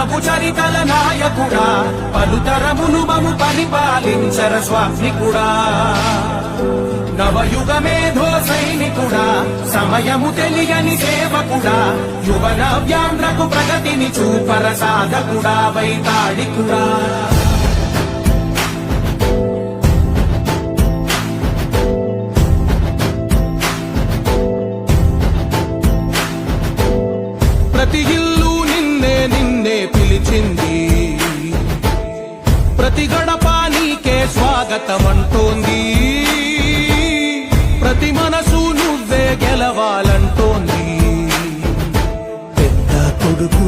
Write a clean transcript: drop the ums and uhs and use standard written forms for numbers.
ధర్మపు చరితల నాయకుడా, పలుతరమును మము పరిపాలించర స్వామికుడా. నవయుగ మేధో సైనికుడా, సమయము తెలియని సేవకుడా, యువ నవ్యాంధ్రకు ప్రగతిని చూపర సాధకుడా, వైతాళికుడా. ప్రతి ఇల్లు నిన్నే నిన్నే పిలిచింది, ప్రతి గడప నీకే స్వాగతమంటోంది, ప్రతి మనసు నువ్వే గెలవాలంటోంది. పెద్ద కొడుకు